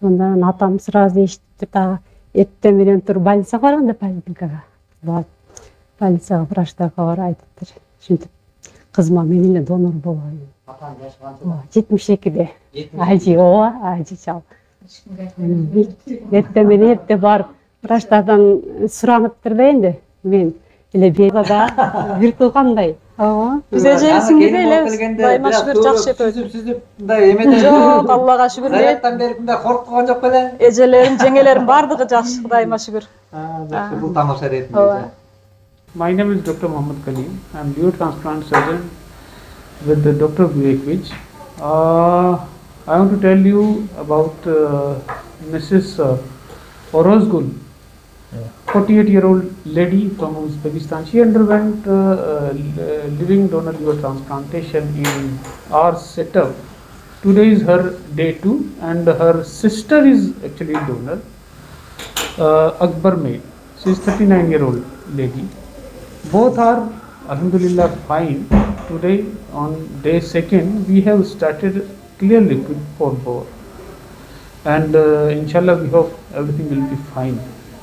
Ошондон атам сразу эшитти, дагы эртең менен туруп больницага барганда поликлиникага. Больницага врачтарга барып айтыптыр. Ушинтип кызыма мен эле донор болоюн. Атаң жашы канчада? 72-де. Ажи ооба, ажи чал. Эртең менен эрте барып врачтардан сураныптыр да энди. Мен эле бедада бир кылгандай. Ооба. Биз эжеңизиңиз эле дайыма шүгүр жакшы өтөт. Сүзүп мындай эмеден. Жок, Аллага шүгүр. Зарядтан бери мындай коркуган жок беле? Эжелерим, жеңелерим бардыгы жакшы, Кудайыма шүгүр. Жакшы, бул тамаша ретинде. My name is Dr. Mohammad Kaleem. I am liver transplant surgeon with the Dr. Vivek. I want to tell you about Mrs. Orozgul, 48-year-old lady from Uzbekistan. She underwent living donor liver transplantation in our setup. Today is her day 2 and her sister is actually donor, Akbar Maid. She is 39-year-old lady. Both are alhamdulillah fine. Today on day 2nd we have started clear liquid for both, and inshallah we hope everything will be fine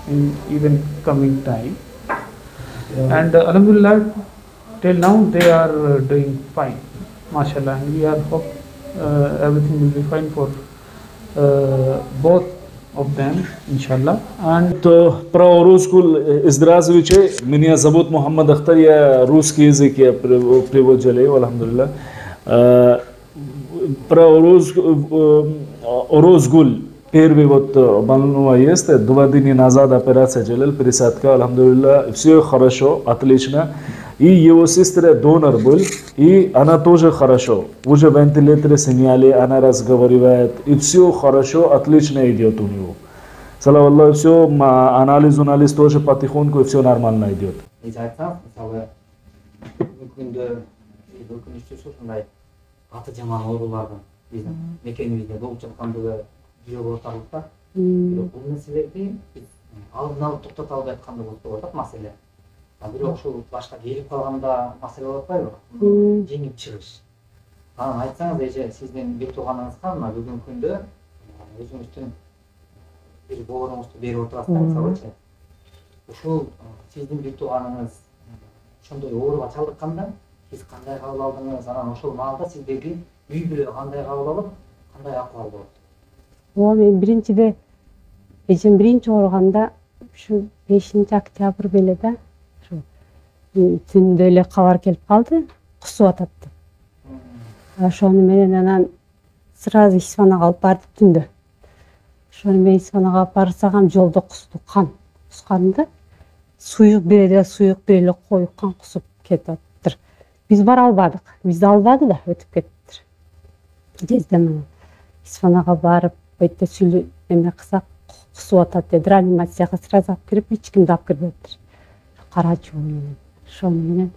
in even coming time. And alhamdulillah till now they are doing fine, mashallah, and we are hope everything will be fine for both of them, inshallah. And про русскую, здравствуйте, меня зовут Мухаммад Ахтар, я русский язык я приводил, алхамдулилlah. Про Орозгуль первый вот больного есть, 2 дня назад операция делал, пересадка, алхамдулилlah, все хорошо, отлично. И его сестра донор был, и она тоже хорошо. Уже вентиляторы сняли, она разговаривает, и все хорошо, отлично идет у него. Слава Аллаху, все, анализ тоже потихоньку, и все нормально идет. Сиз айтсаңыз, мисалы, өкүнүчтүү ушундай аты жаман оорулардын биздин мекенибизде болуп жаткандыгы жүрөк орталыкта. Бирок бул нерселерди биз алдын алып токтото албай атканда болуп атат маселе. Бирок ушул башка келип калганда маселе болуп атпайбы? Жеңип чыгыш. Анан айтсаңыз, эже сиздин бир тууганыңызга мына бүгүнкү күндө өзүңүздүн бир бооруңузду берип отурасыздар, мисалычы. Ушул сиздин бир тууганыңыз ошондой ооруга чалдыкканда сиз кандай кабыл алдыңыз? Анан ошол маалда сиздерди үй бүлө кандай кабыл алып, кандай акыбал болот? Ооба, мен биринчиде эжем биринчи ооруганда ушу 5-октябрь беле да. Түндө эле кабар келип калды, кусуп атат деп. Ошону менен анан сразу ишпанага алып бардык түндө. Ошону мен ишпанага алып барсагам жолдо кусту, кусканда суюк бир эле коюк кан кусуп кетиптир. Биз бара албадык, бизди албады да өтүп кетиптир. Дездем ишпанага барып, өйтө сүйлөп эме кылсак кусуп атат деп, реанимацияга сразу алып кирип, эч кимди алып кирбептир. Карачуу менен. Ошону менен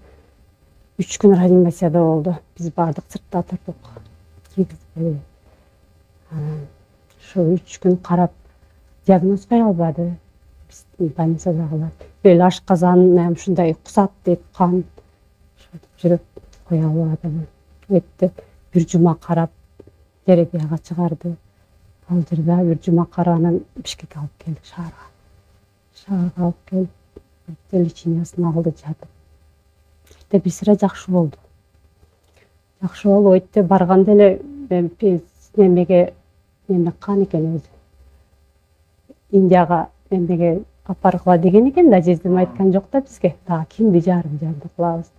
3 күн реанимацияда болду. Биз бардык сыртта турдук. Киргизбей. Ошо 3 күн карап диагноз кое албады. Биздин больницадагылар. Бел ашказан ушундай кусат дейт, кан. Ошентип жүрүп кое албады. Өттү бир жума карап терапияга чыгарды. Ал жерде бир жума каранан Бишкекке алып келдик, шаарга. Шаарга алып келип лечениясын алды, жатып. Бир сыра жакшы болду. Жакшы болуп өттү барганда эле немеге кан экен өзү. Индияга эмеге апаргыла деген экен да, жездем айткан жок да бизге. Дагы кимди жарым кылабыз.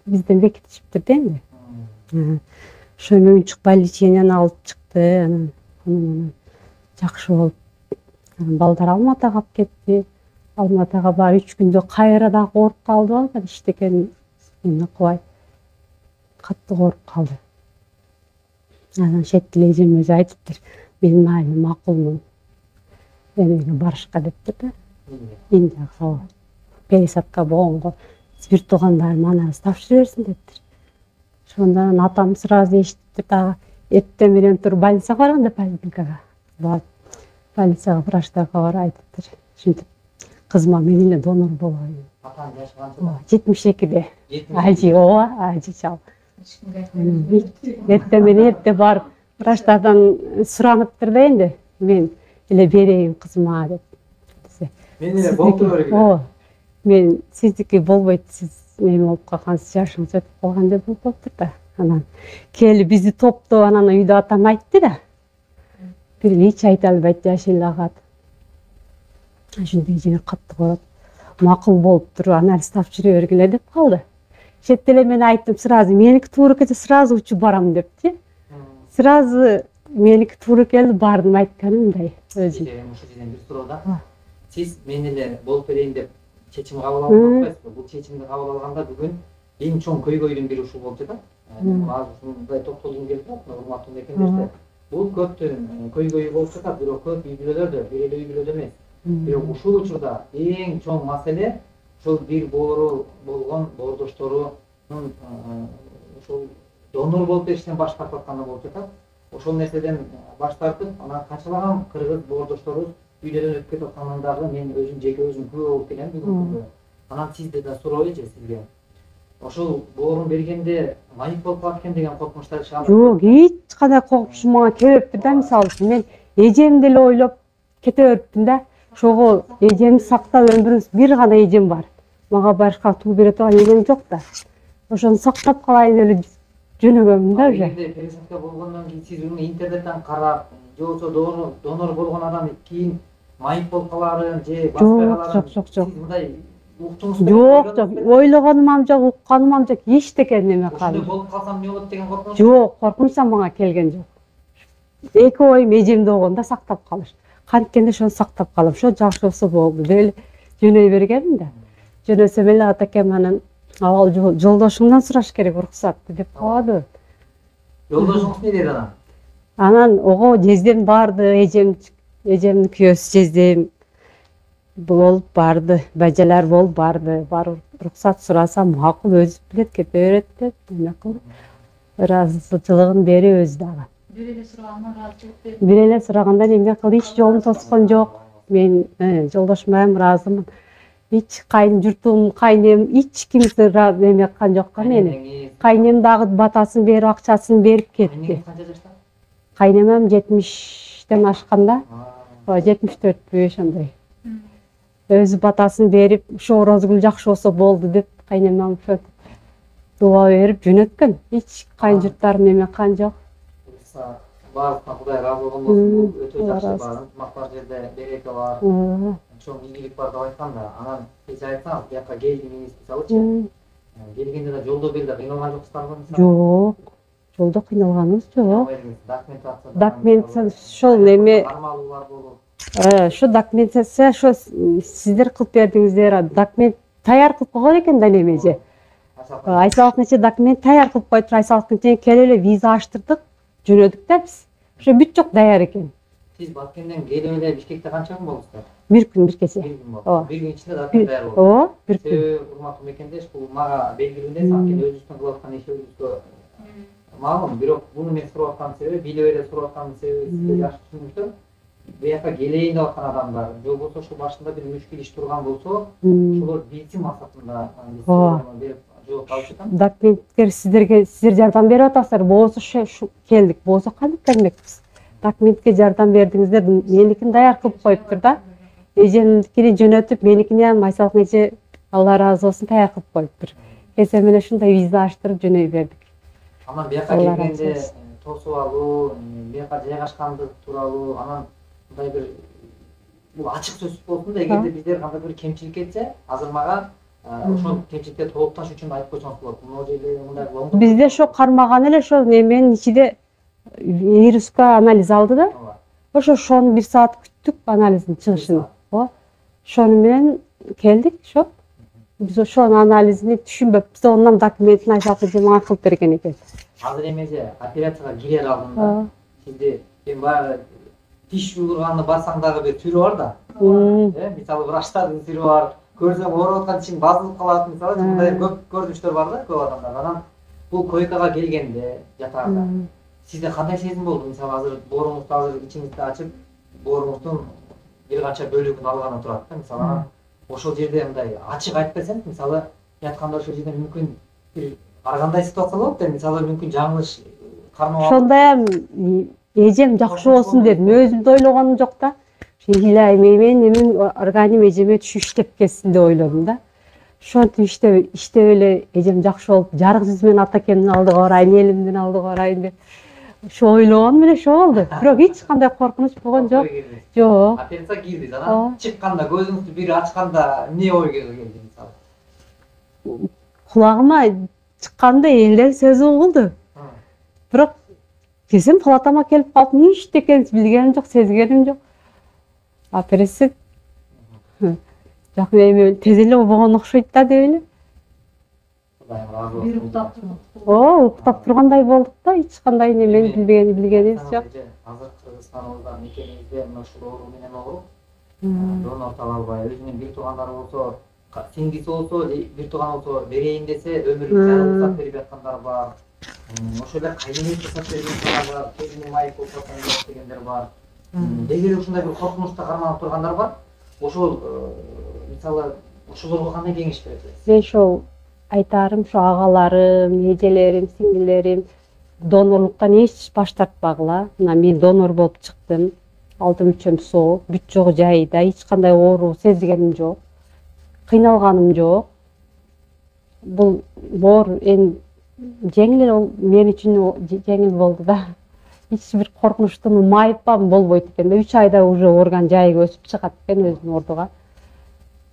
Бизден бекитишиптир да эмне. Ошо үчүк леченияны алып чыкты, анан жакшы болуп. Балдар Алматага алып кетти. Алматага барып 3 күндө кайра дагы ооруп калды, алар иштеген эмне кылбай. Катты ооруп калды. Анан шеттиле эжем өзү айтыптыр, мен майы макулмун. Эмеге барышка дептир да. Индияга пересадка болгонго бир туугандарым анабыз тапшыра берсин дептир. Ошондон атам сразу эшитти, дагы эртең менен туруп больницага барганда поликлиникага. Больницага врачтарга барып айтыптыр. Ушинтип кызыма мен эле донор болоюн. Атаң жашы канчада? 72-де. Ажи ооба, ажи чал. Эртең менен эрте барып врачтардан сураныптыр да энди. мен эле берейин кызыма деп. Мен эле болуп тура берген. Ооба. Мен сиздики болбойт, сиз неме болуп калгансыз, жашыңыз өтүп калган деп болуптур да. Анан келип бизди топтоп анан үйдө атам айтты да. Бир эч айта албайт жаш эле агат. Ошондой жеңи катты көрөт. Макул болуптур, анализ тапшыра бергиле деп калды. Шетте эле мен айттым, сразу меники туура келсе сразу учуп барам депчи. Сразу меники туура келди, бардым айтканым мындай өзүм. Ушул жерден бир суроо да. Сиз мен эле болуп берейин деп чечим кабыл алып атпайсызбы? Бул чечимди кабыл алганда бүгүн эң чоң көйгөйдүн бири ушул болуп жатат. Азыр ушундай токтолгум келип турат, урматтуу мекендештер. Бул көптүн көйгөйү болуп жатат, бирок көп үй бүлөлөрдө, бир эле үй бүлөдө эмес. Бирок ушул учурда эң чоң маселе ушул бир боору болгон боордошторунун ушул донор болуп бериштен баш тартып атканда болуп жатат. Ошол нерседен баш тартып, анан канчалаган кыргыз боордошторубуз үйдөн өтүп кетип атканын дагы мен өзүм жеке өзүм күбө болуп келем бүгүн. Анан сизди да сурабайчы сизге. Ошол боорун бергенде майып болуп калат экен деген коркунучтар чыга. Жок, эч кандай коркунучум мага келбептир да, мисалы үчүн мен эжемди эле ойлоп кете бериптин да. Ошого эжемди сактап өмүрүм бир гана эжем бар. Мага башка туу бере турган эжем жок да. Ошону сактап калайын эле жөнөгөмүн да уже. Пересадка болгондон кийин сиз уну интернеттен карап, же болбосо донор болгон адам кийин майып болуп каларын же баспай каларын. Жок. Сиз мындай уктуңуз? Жок, ойлогонум жок, укканым жок, эчтеке неме калды. Ошондой болуп калсам эмне болот деген коркунуч? Жок, коркунуч мага келген жок. Эки оюм эжемди болгондо сактап калыш. Канткенде ошону сактап калам. Ошо жакшы болсо болду деп эле жөнөй бергенмин да. Жөнөсөм эле атакем анан авал жолдошуңдан сураш керек уруксатты деп коёду. Жолдошуңуз эмне дейт анан? Анан ого жездем барды, эжемдин күйөөсү жездем болуп барды, бажалар болуп барды. Барып уруксат сурасам макул, өзү билет, кете берет деп эме кылды. Ыраазычылыгын берип өзү дагы. Бир эле сурагандан ыраазычылык берип. Бир эле сураганда эме кылды, эч жолун тоскон жок. Мен жолдошума ham ыраазымын. Эч кайын журтум, кайнем эч кимсе эме кылган жок мени. Кайнем дагы батасын берип, акчасын берип кетти. Канча жашта? Кайнемем 70-тен ашканда, 74 ошондой. Өзү батасын берип, ошо Орозгүл жакшы болсо болду деп кайнемем дуба берип жөнөткөн. Эч кайын журттарым эме кылган жок. Бардыктан Кудай ыраазы болгон болсун, бул өтө жакшы бар, ынтымак бар жерде береке бар, чоң ийгилик бар деп айткан да. Анан сиз айтсаңыз, бияка келдиңиз, мисалычы. Келгенде да жолдо бир да кыйналган жоксуздарбы? Жок. Жолдо кыйналганыбыз жок. Документация ошол неме кармалуулар болуп. Ошо документация ошо сиздер кылып бердиңиздер. Документ таяр кылып койгон экен да немеже. Айсалык нече документ таяр кылып коюптур. Айсалыктын чейин келип эле виза ачтырдык, жөнөдүк да биз. Ошо бүт жок даяр экен. Сиз Баткенден келип эле Бишкекте канча күн болдуңуздар? Бир күн, бир кече. Бир күн болду. Бир күн ичинде документ даяр болду. Ооба, бир күн. Себеби урматтуу мекендеш, бул мага белгилүү эмес, анткени өзүбүздүн кылып аткан ишибизгө маалым, бирок буну мен сурап аткан себеби, билип эле сурап аткан себеби сизге жакшы түшүнүктүү. Буяка келейин деп аткан адамдар, же болбосо ушул башында бир мүшкүл иш турган болсо, ошолор билсин максатында берип жооп алып жатам. Документтер сиздер жардам берип атасыздар. Болбосо келдик, болбосо кантип келмекпиз? Документке жардам бердиңиздер. Меникин даяр кылып коюптур да. Эжемдикини жөнөтүп, меникини ham Айсалык нече Алла ыраазы болсун даяр кылып коюптур. Келсем эле ушундай виза ачтырып жөнөй бердик. Анан бияка келгенде тосуп алуу, бияка жайгашкандык тууралуу, анан мындай бир бул ачык сөз болсун да, эгерде биздер кандай бир кемчилик кетсе, азыр мага ошол кемчиликти толукташ үчүн айтып койсоңуз болот. Могу жерде мындай болду. Бизде ошо кармаган эле ошо неменин ичинде вируска анализ алды да. Ошону 1 саат күттүк анализдин чыгышын. Ошону менен келдик, ошо. Биз ошонун анализин түшүнбөпбүз да, ондан документин Айсалык мага кылып берген экен. Азыр эмеже операцияга кирер алдында сизди мен баягы тиш уйгурганды барсаң дагы бир түрү бар да. Мисалы врачтардын түрү бар. Көрсөң ооруп аткан тишиң басылып калат, мисалы мындай көп көрүнүштөр бар да, көп адамдар. Анан бул койкага келгенде жатаарда сизде кандай сезим болду? Мисалы азыр бооруңузду азыр ичиңизди ачып, бооруңуздун бир канча бөлүгүн алганы турат да, мисалы. Ошол жерде мындай ачык айтып берсеңиз, мисалы ятканда ошол жерде мүмкүн бир ар кандай ситуация болот да, мисалы мүмкүн жаңылыш кармап. Ошондой эжем жакшы болсун дедим. Өзүм да ойлогонум жок да. Илайым менин организм эжеме түштеп кетсин деп ойлодум да. Ошентип иштеп эле эжем жакшы болуп, жарык жүз менен атакемдин алдыга барайын, элимдин алдыга барайын деп. Ошо ойлогонум эле ошо болду. Бирок эч кандай коркунуч болгон жок. Жок. Операция кирдиңиз, анан чыкканда көзүңүздү бир ачканда эмне ой келди мисалы? Кулагыма чыкканда элден сөз угулду. Бирок кесим палатама келип калып, эмне ишти экенин билгеним жок, сезгеним жок. Операция жак эми тез эле болгон окшойт да деп эле. Кудайым разы болсун. Bir uktap durmuş. Уктап тургандай болдук да, эч кандай немени билгенибиз жок. Азыр Кыргызстаныбызда мекенибизде ушул оору менен ооруп, донор таба албай, өзүнүн бир туугандары болсо, сиңдиси болсо, бир тууган болсо берейин десе, өмүрүн жарым берип аткандар бар. Ошол эле кайненеси сатып бергендер бар, кезинде майып болуп дегендер бар. Деги эле ушундай бир коркунучта карманып тургандар бар. Ошол мисалы ошолорго кандай кеңеш бересиз? Мен ошол айтарым, ошо агаларым, эжелерим, сиңдилерим донорлуктан эч баш тартпагыла. Мына мен донор болуп чыктым. Алдым үчөм соо, бүт жогу жайда, эч кандай оору сезгеним жок. Кыйналганым жок. Бул оор эми жеңил эле мен үчүн жеңил болду да. Эч бир коркунучтун майып болбойт экен да. 3 айда уже орган жайга өсүп чыгат экен өзүнүн ордуга.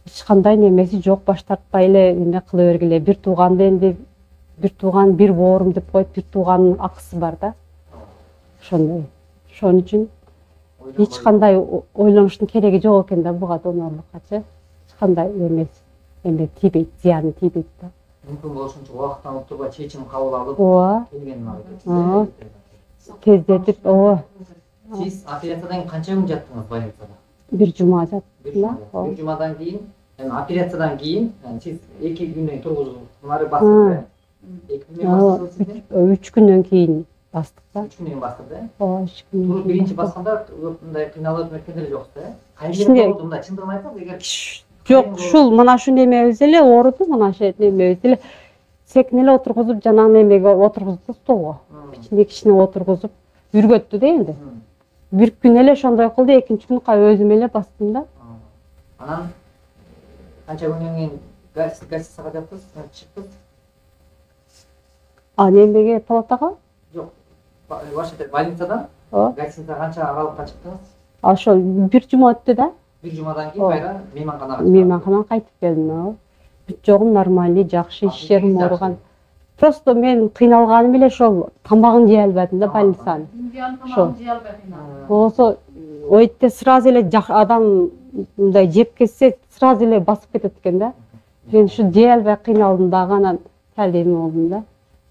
Эч кандай немеси жок, баш тартпай эле эме кыла бергиле. Бир тууганды энди бир тууган бир боорум деп коет, бир тууганын акысы бар да. Ошондой. Ошон үчүн эч кандай ойлонуштун кереги жок экен да буга донорлуккачы. Эч кандай эме тийбейт, зыяны тийбейт да. Мүмкүн болушунча убакыттан отурбай чечим кабыл алып Ооба. келгенин айтып. Тездетип, Сиз операциядан кийин канча күн жаттыңыз больницада? бир жума жаттым да. Bir cumadan keyin, yani operatsiyadan keyin, yani siz 2 günden turguzuldu. Bunları bastırdı. 2 günden bastırdı sizden. 3 күндөн кийин бастык да. 3 günden bastırdı. Ооба, 3 күндөн. Туруп birinci басканда мындай кыйналып өткөндөр жоксу, э? Кичине- Кайсы болду мындай чындыгын айтсаңыз, эгер Жок, ушул мына ушул немебиз эле ооруду, мына ошо немебиз эле секин эле отургузуп, жанагы немеге отургузду столго. Кичине отургузуп үргөттү да энди. Бир күн эле ошондой кылды, экинчи күнү өзүм эле бастым да. анан канча күндөн кийин гостиницага жаттыңыз, чыктыңыз? Немеге палатага? Жок. Ваш больницадан гостиницага канча аралыкка чыктыңыз? Ошол бир жума өттү да. Bir cumadan keyin кайра мейманканага Мейманканан кайтып келдим. Бүт жогум нормальный, жакшы, иштерим оорган. Просто мен кыйналганым эле ошол тамагын жей албадым да больницанын. Indian Şo. tamam ciyalbetine. Болсо ойте сразу эле адам мындай жеп кетсе сразу эле басып кетет экен да. Мен ушу жей албай кыйналдым дагы, анан сәл эме болдум да.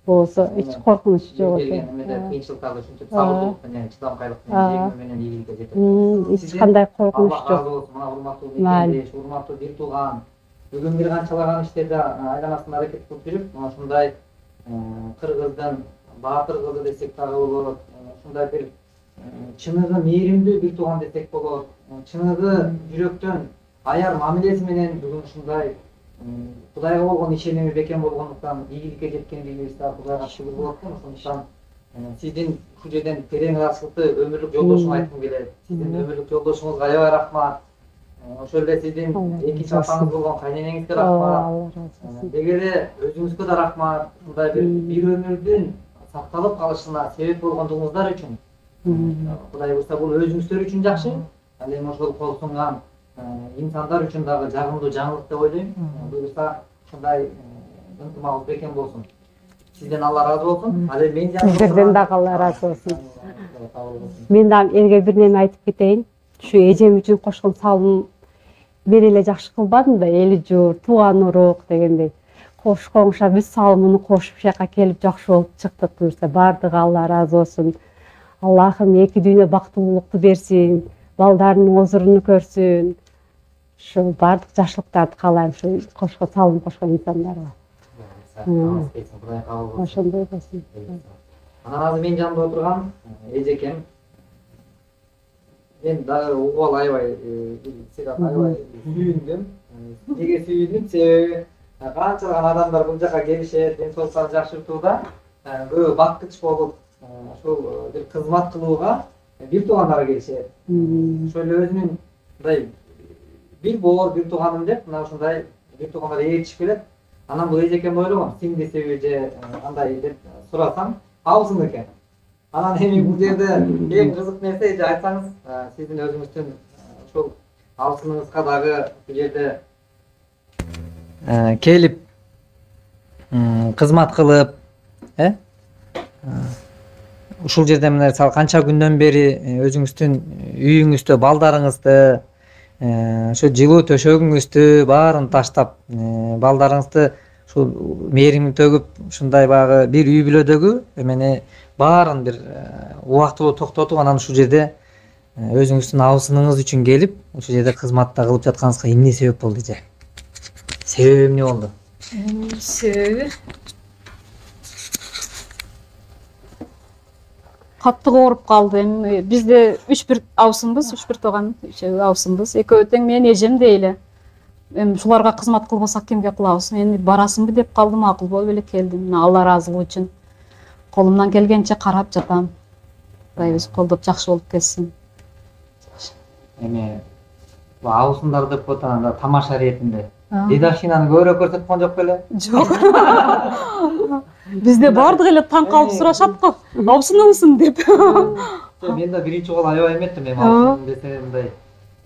Болсо эч коркунуч жок экен. кыйынчылыктарды ушинтип сабырдуулук менен чыдамкайлык менен жеңүү менен ийгиликке жетет. Эч кандай коркунуч Алла жок. разы болсун, мына урматтуу мекендеш, урматтуу бир тууган. Бүгүн бир канчалаган иштерди айланасында аракет кылып жүрүп, мына ушундай кыргыздын баатыр кызы десек дагы болот. Ушундай бир чыныгы мээримдүү бир тууган десек болот. Чыныгы жүрөктөн аяр мамилеси менен бүгүн ушундай Кудайга болгон ишеними бекем болгондуктан ийгиликке жеткендигибизде Кудайга шүгүр болот экен. Ошондуктан сиздин ушул жерден терең ырашыкты өмүрлүк жолдошуңа айткым келет. Сиздин өмүрлүк жолдошуңузга аябай рахмат. Ошол эле сиздин экинчи атаңыз болгон кайненеңизге рахмат. Алла разы болсун. Деги эле өзүңүзгө да рахмат. Ушундай бир өмүрдүн сакталып калышына себеп болгондугуңуздар үчүн. Кудай буйрса бул өзүңүздөр үчүн жакшы. Ал эми ошол кол сунган инсандар үчүн дагы жагымдуу жаңылык деп ойлойм. Буйрса ушундай ынтымагыбыз бекем болсун. Сизден Алла разы болсун. Ал эми мен Сиздерден дагы Алла разы болсун. Мен дагы элге бир неме айтып кетейин. Ушу эжем үчүн кошкон салым мен эле жакшы кылбадым да, эли журт, тууган урук дегендей. Кошконша биз салымын кошуп ушака келип жакшы болуп чыктык. Буюрса баардыгы Алла разы болсун. Аллахым эки дүйнө бактылуулукту берсин, балдарынын озуруну көрсүн. Ушул баардык жакшылыктарды каалайм ушу кошкон салым кошкон инсандарга. Кудай кабыл болсун. Ошондой болсун. Анан азыр менин жанымда отурган эжекем. Мен дагы угуп аябай аябай сүйүндүм. Неге сүйүндүм? Себеби канчалаган адамдар бул жака келишет, ден соолуктарын жакшыртууда көбү баккыч болуп, ошол бир кызмат кылууга бир туугандары келишет. Ошол эле өзүнүн мындай бир боор бир тууганым деп мына ушундай бир туугандар ээрчишип келет. Анан бул эжекемди ойлогом, сиңдисиби же андай деп сурасам, абысым экен. Анан эми бул жерде эң кызык нерсе эже айтсаңыз, сиздин өзүңүздүн ушул абысыңызга дагы бул жерде келип кызмат кылып, ушул жерде мына мисалы канча күндөн бери өзүңүздүн үйүңүздө балдарыңызды, ошо жылуу төшөгүңүздү баарын таштап, балдарыңызды ушул мээримин төгүп, ушундай баягы бир үй бүлөдөгү эмени баарын бир убактылуу токтотуп, анан ушул жерде өзүңүздүн абысыныңыз үчүн келип, ушул жерде кызматта кылып жатканыңызга эмне себеп болду эже? Себеби эмне болду? Себеби каттык ооруп калды. Эми бизде 3-1 абысымбыз, 3-1 тууган, 3 абысымбыз. Экөө тең менин эжем дейли. Эми ушуларга кызмат кылбасак кимге кылабыз? Мен барасыңбы деп калдым, макул болуп эле келдим. Мына Алла ыраазылыгы үчүн колумдан келгенче карап жатам. Кудайыбыз колдоп жакшы болуп кетсин. Эми бул абысымдар деп отурганда тамаша иретинде дедовщинаны көбүрөөк көрсөткөн жок беле? Жок. Бизде бардык эле таң калып сурашат го. Абысыныңсың деп. Мен да биринчи жолу аябай эметтим, эми абысым десе мындай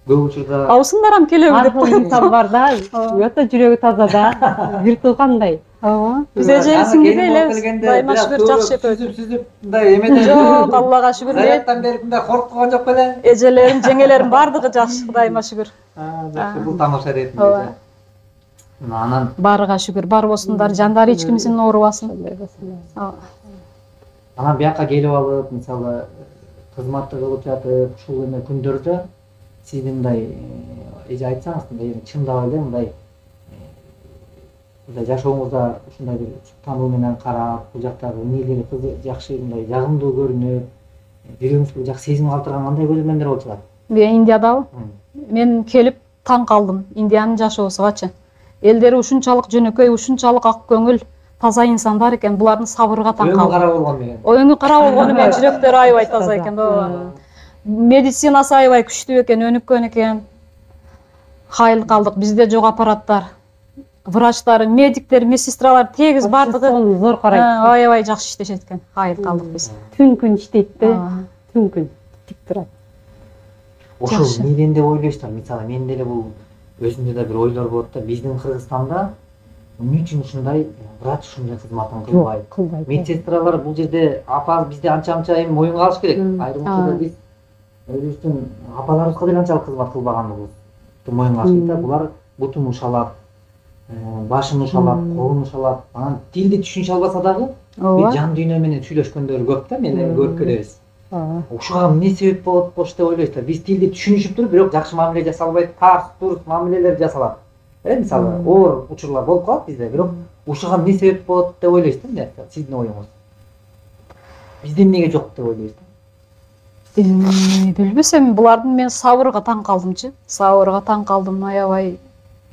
көп учурда Абысыңдар келеби деп инсан бар да, өтө жүрөгү таза да, бир туугандай. Ооба. Биз эжебизиңги эле дайыма шүгүр жакшы өтөбүз. сүзүп мындай эмеден Жок, Аллага шүгүр. Заяттан берип мындай коркуткан жок беле? Эжелерим, жеңелерим бардыгы жакшы, Кудайыма шүгүр. Жакшы, бул тамаша иретинде. Анан Барыга шүгүр, бар болсундар, жандары эч кимисин оорубасын. анан бияка келип алып, мисалы кызматты кылып жатып, ушул эме күндөрдө сиздин мындай эже айтсаңыз, мындай чындап эле мындай жашооңузда ушундай бир таануу менен карап, бул жактагы эмнелери жакшы, мындай жагымдуу көрүнүп, жүрөгүңүзгө жакшы сезим калтырган кандай көзөмөлдөр болчу алат? Индиядабы? Мен келип таң калдым Индиянын жашоосугачы. Элдери ушунчалык жөнөкөй, ушунчалык ак көңүл, таза инсандар экен. Булардын сабырга таң Өңү калдым. кара болгон менен. Өңү кара болгону менен жүрөктөрү аябай таза экен. Медицинасы аябай күчтүү экен, өнүккөн экен. Хайыл калдык. Бизде жок аппараттар. Врачтары, медиктер, медсестралар тегиз бардыгы Зор карайт. аябай жакшы иштешет экен. Хайыл калдык биз. Түн күн иштейт да, түн күн тик турат. Ошол неден деп ойлойсуздар? Мисалы мен деле бул өзүмдө да бир ойлор болот да, биздин Кыргызстанда эмне үчүн ушундай врач ушундай кызматын кылбайт? Кылбайт. Медсестралар бул жерде апа бизде анча эми моюнга алыш керек. Айрым учурда биз өзүбүздүн апаларыбызга деле анчалык кызмат кылбагандыгыбызды моюнга алышты да. Булар бутун ушалап, башын ушалап, колун ушалап, анан тилди түшүнүшө албаса дагы бир жан дүйнө менен сүйлөшкөндөрү көп да, мен көрүп келебиз. Ушуга эмне себеп болот болуш деп ойлойсуздар? Биз тилди түшүнүшүп туруп, бирок жакшы мамиле жасалбайт, тарс туруп мамилелер жасалат. Мисалы, оор учурлар болуп калат бизде, бирок ушуга эмне себеп болот деп ойлойсуздар? Эмне сиздин оюңуз? Бизде эмнеге жок деп ойлойсуздар? Билбесем, булардын мен сабырга таң калдымчы. Сабырга таң калдым, аябай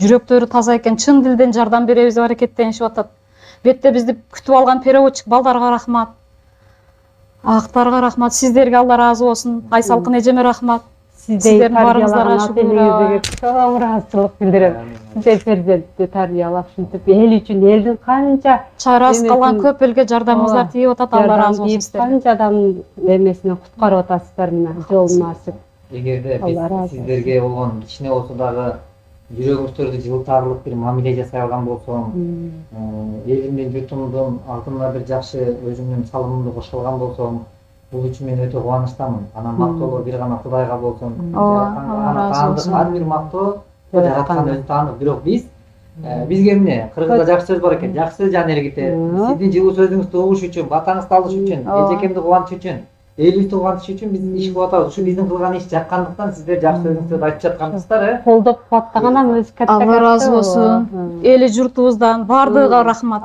жүрөктөрү таза экен, чын дилден жардам беребиз деп аракеттенишип атат. Бетте бизди күтүп алган переводчик балдарга рахмат. Актарга рахмат, сиздерге Алла ыраазы болсун. Айсалкын эжеме рахмат. Сиздердин барыңыздарга шүгүр. Чоң ыраазычылык билдирем. Сиздер перзентти тарбиялап ушинтип эл үчүн, элдин канча чарасыз калган көп элге жардамыңыздар тийип атат. Алла ыраазы болсун сиздерге. Канча адамдын эмесине куткарып атасыздар мына жолун ачып. Эгерде биз сиздерге болгон кичине болсо дагы жүрөгүңүздөрдү жылытарлык бир мамиле жасай алган болсом, элимдин журтумдун алдына бир жакшы өзүмдүн салымымды кошо алган болсом, бул үчүн мен өтө кубанычтамын. Анан мактоолор бир гана Кудайга болсун. Ар бир мактоо жараткан өзү таандык. Бирок бизге эмне? Кыргызда жакшы сөз бар экен. Жакшы жан эргите. Сиздин жылуу сөзүңүздү угуш үчүн, батаңызды алыш үчүн, эжекемди кубантыш үчүн, элибизди кубантыш үчүн биз иш кылып атабыз. Ушу биздин кылган иш жаккандыктан сиздер жакшы сөзүңүздү айтып жаткансыздар, Колдоп кубаттаган өзү катта. Алла ыраазы болсун. Эли журтубуздан бардыгыга рахмат.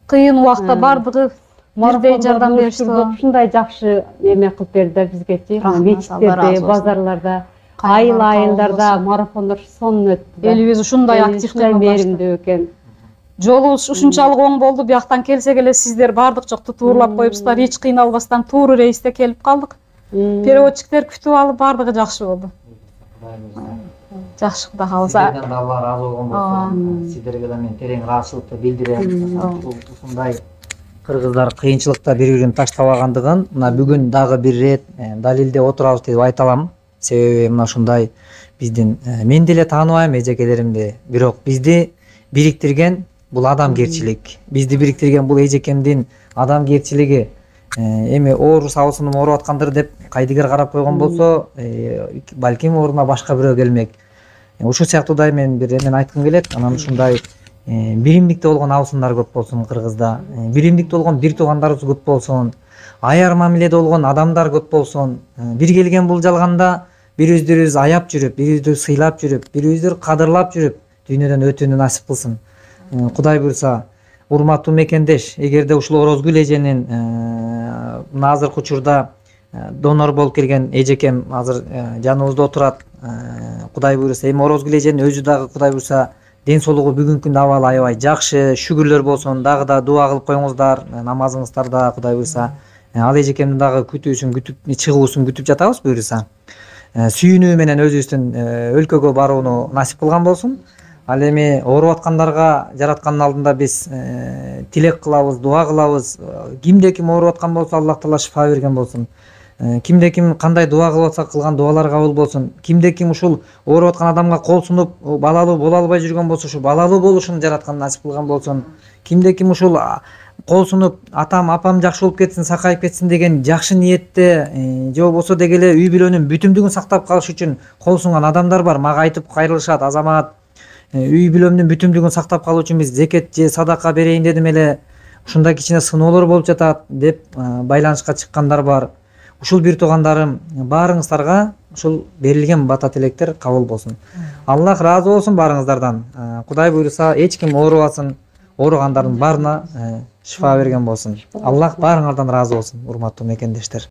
Кыйын убакта бардыгы бирдей жардам беришти. Ушундай жакшы эме кылып берди да бизгечи. Мечиттерде, базарларда, айыл-айылдарда марафондор сонун өттү. Элибиз ушундай актив кылып мээримдүү экен. жолубуз ушунчалык оң болду, бияктан келсек эле сиздер бардык жок тутуурлап коюпсуздар, эч кыйналбастан тууру рейсте келип калдык. Переводчиктер күтүп алып бардыгы жакшы болду. Жакшы, Кудай кааласа. Сиздерден да Алла ыраазы болгон болсо, сиздерге да мен терең ыраазычылыкты билдирем. Ушундай кыргыздар кыйынчылыкта бири-бирин таштабагандыгын мына бүгүн дагы бир ирет далилде отурабыз деп айта алам. Себеби мына ушундай биздин мен деле тааныбайм эжекелеримди, бирок бизди бириктирген бул адамгерчилик. Бизди бириктирген бул эжекемдин адамгерчилиги. Эми оорус абысынын ооруп аткандыр деп кайдыгер карап койгон болсо, балким ордуна башка бирөө келмек. Ушул сыяктуудай мен бир эмен айткым келет. Анан ушундай биримдикте болгон абысындар көп болсун Кыргызда. Биримдикте болгон бир туугандарыбыз көп болсун. Аяр мамиледе болгон адамдар көп болсун. Бир келген бул жалганда бири-бирибизди аяп жүрүп, бири-бирибизди сыйлап жүрүп, бири-бирибизди кадырлап жүрүп, дүйнөдөн өтүүнү насип кылсын. Кудай буйрса, урматтуу мекендеш, эгерде ушул Орозгүл эженин мына азыркы учурда донор болуп келген эжекем азыр жаныбызда отурат. Кудай буйрса, эми Орозгүл эженин өзү дагы Кудай буйрса ден соолугу бүгүнкү күндө абалы аябай жакшы, шүгүрлөр болсун, дагы да дуа кылып коюңуздар, намазыңыздарда Кудай буйрса. Ал эжекемдин дагы күтүүсүн күтүп, чыгуусун күтүп жатабыз буйрса. Сүйүнүү менен өзүбүздүн өлкөгө барууну насип кылган болсун. Ал эми ооруп аткандарга жараткандын алдында биз тилек кылабыз, дуа кылабыз. Кимде ким ооруп аткан болсо, Аллах Таала шифа берген болсун. Кимде ким кандай дуа кылып атса, кылган дуалар кабыл болсун. Кимде ким ушул ооруп аткан адамга кол сунуп, балалуу боло албай жүргөн болсо, ушу балалуу болушун жараткан насип кылган болсун. Кимде ким ушул кол сунуп, атам, апам жакшы болуп кетсин, сакайып кетсин деген жакшы ниетте, же болбосо деги эле үй бүлөнүн бүтүмдүгүн сактап калыш үчүн кол сунган адамдар бар. Мага айтып кайрылышат, азамат, үй бүлөмдүн бүтүмдүгүн сактап калуу үчүн биз зекет же садака берейин дедим эле, ушундай кичине сыноолор болуп жатат деп байланышка чыккандар бар. Ушул бир туугандарым, баарыңыздарга ушул берилген бата тилектер кабыл болсун. Аллах ыраазы болсун баарыңыздардан. Кудай буйрса, эч ким оорубасын, ооругандардын баарына шифа берген болсун. Аллах баарыңардан ыраазы болсун, урматтуу мекендештер.